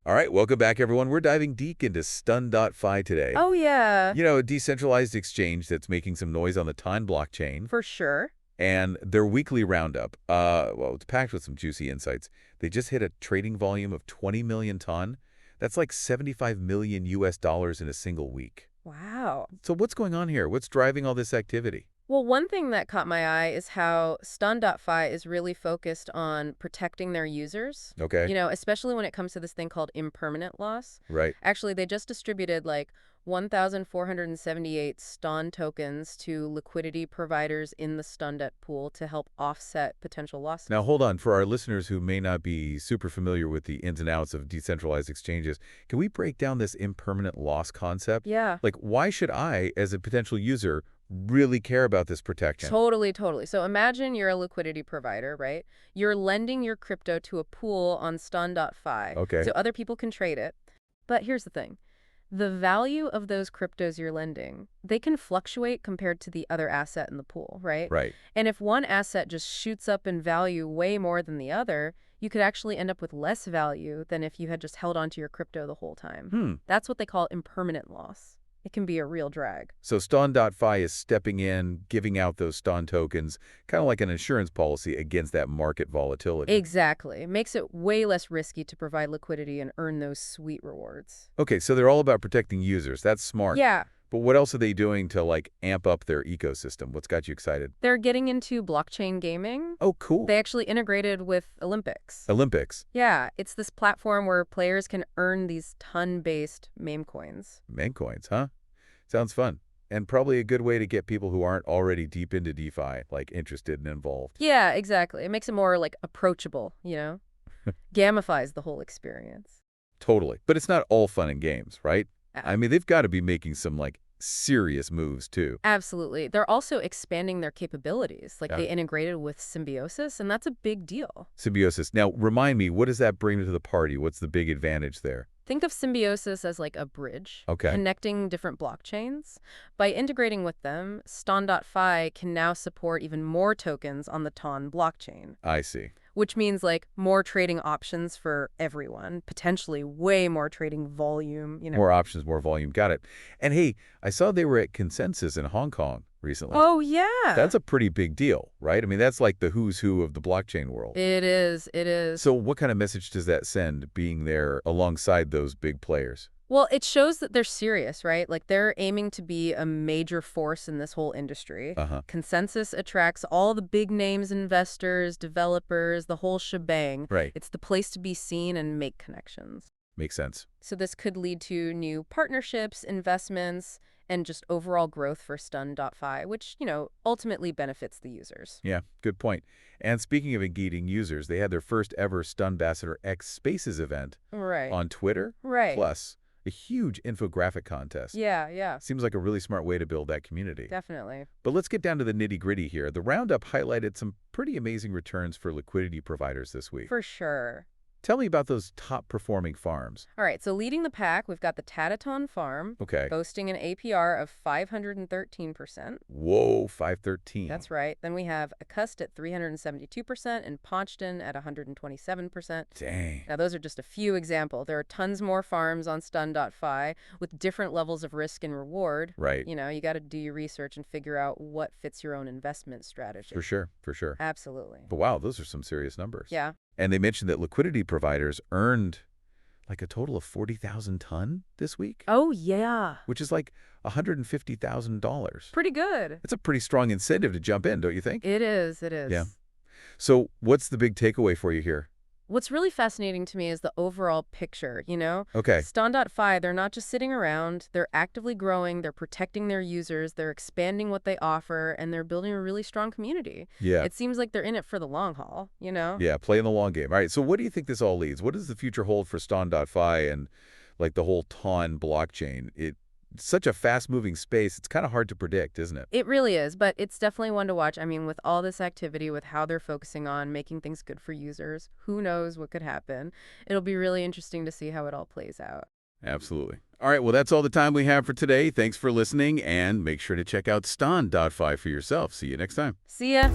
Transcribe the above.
All right, welcome back, everyone. We're diving deep into STON.fi today. Oh, yeah. A decentralized exchange that's making some noise on the Ton blockchain. For sure. And their weekly roundup, well, it's packed with some juicy insights. They just hit a trading volume of 20 million ton. That's like 75 million US dollars in a single week. Wow. So what's going on here? What's driving all this activity? Well, one thing that caught my eye is how STON.fi is really focused on protecting their users. Okay. Especially when it comes to this thing called impermanent loss. Right. Actually, they just distributed like 1,478 STON tokens to liquidity providers in the STONdet pool to help offset potential losses. Now, hold on. For our listeners who may not be super familiar with the ins and outs of decentralized exchanges, can we break down this impermanent loss concept? Yeah. Like, why should I, as a potential user, really care about this protection? Totally, totally. So imagine you're a liquidity provider, right? You're lending your crypto to a pool on STON.fi. Okay. So other people can trade it. But here's the thing. The value of those cryptos you're lending, they can fluctuate compared to the other asset in the pool, right? Right. And if one asset just shoots up in value way more than the other, you could actually end up with less value than if you had just held onto your crypto the whole time. That's what they call impermanent loss. It can be a real drag. So STON.fi is stepping in, giving out those STON tokens, kind of like an insurance policy against that market volatility. Exactly. It makes it way less risky to provide liquidity and earn those sweet rewards. Okay, so they're all about protecting users. That's smart. Yeah. But what else are they doing to, like, amp up their ecosystem? What's got you excited? They're getting into blockchain gaming. Oh, cool. They actually integrated with Olympics. Olympics. Yeah, it's this platform where players can earn these ton-based memecoins. Memecoins, huh? Sounds fun. And probably a good way to get people who aren't already deep into DeFi, like, interested and involved. Yeah, exactly. It makes it more, like, approachable, Gamifies the whole experience. Totally. But it's not all fun and games, right? Yeah. I mean, they've got to be making some, like, serious moves, too. Absolutely. They're also expanding their capabilities. Like, Yeah. they integrated with Symbiosis, and that's a big deal. Symbiosis. Now, remind me, what does that bring to the party? What's the big advantage there? Think of Symbiosis as like a bridge, Okay. connecting different blockchains. By integrating with them, STON.fi can now support even more tokens on the TON blockchain, I see. which means like more trading options for everyone, potentially way more trading volume, More options, more volume. Got it. And hey, I saw they were at Consensus in Hong Kong recently. Oh, yeah. That's a pretty big deal, right? I mean, that's like the who's who of the blockchain world. It is. It is. So what kind of message does that send, being there alongside those big players? Well, it shows that they're serious, right? Like, they're aiming to be a major force in this whole industry. Consensus attracts all the big names, investors, developers, the whole shebang. Right. It's the place to be seen and make connections. Makes sense. So this could lead to new partnerships, investments, and just overall growth for STON.fi, which, ultimately benefits the users. Yeah, good point. And speaking of engaging users, they had their first ever STONbassador X Spaces event Right. on Twitter. Right. Plus, a huge infographic contest. Yeah. Seems like a really smart way to build that community. Definitely. But let's get down to the nitty-gritty here. The roundup highlighted some pretty amazing returns for liquidity providers this week. For sure. Tell me about those top-performing farms. All right, so leading the pack, we've got the 𝗪𝗘𝗏 farm, Okay. boasting an APR of 513%. Whoa, 513. That's right. Then we have 𝗥𝗢𝗨𝗡 at 372% and 𝗥𝗡𝗏 at 127%. Dang. Now, those are just a few examples. There are tons more farms on STON.fi with different levels of risk and reward. Right. You got to do your research and figure out what fits your own investment strategy. For sure. Absolutely. But wow, those are some serious numbers. Yeah. And they mentioned that liquidity providers earned like a total of 40,000 ton this week. Oh, yeah. Which is like $150,000. Pretty good. It's a pretty strong incentive to jump in, don't you think? It is. Yeah. So what's the big takeaway for you here? What's really fascinating to me is the overall picture, Okay. STON.fi, they're not just sitting around. They're actively growing. They're protecting their users. They're expanding what they offer, and they're building a really strong community. Yeah. It seems like they're in it for the long haul, Yeah, playing the long game. All right, so what do you think this all leads? What does the future hold for STON.fi and like the whole TON blockchain? It's such a fast-moving space. It's kind of hard to predict, isn't it? It really is, but it's definitely one to watch. I mean, with all this activity, with how they're focusing on making things good for users, who knows what could happen. It'll be really interesting to see how it all plays out. Absolutely. All right, well, that's all the time we have for today. Thanks for listening, and make sure to check out STON.fi for yourself. See you next time. See ya.